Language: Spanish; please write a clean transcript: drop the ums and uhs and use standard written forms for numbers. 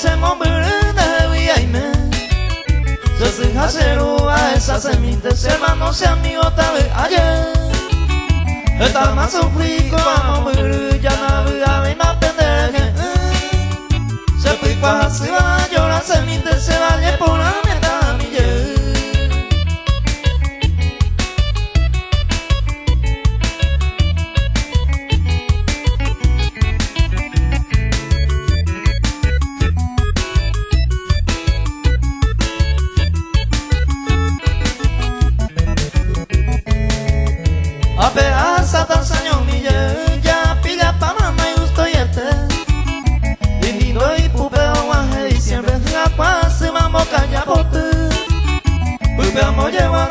se mombirene viaime. Se siga serua esa seminte se hermano se amigo tal ayer. Está más sufrido vamos ya navega y más pendeje. Se pico así va llorar seminte se vaya por la meta mille. Apeasa tan sañón mille ya pilla pa mamá y gusto y este. Lindo y pupeo guaje y siempre la paz y vamos calla por ti. Pupeamos llevar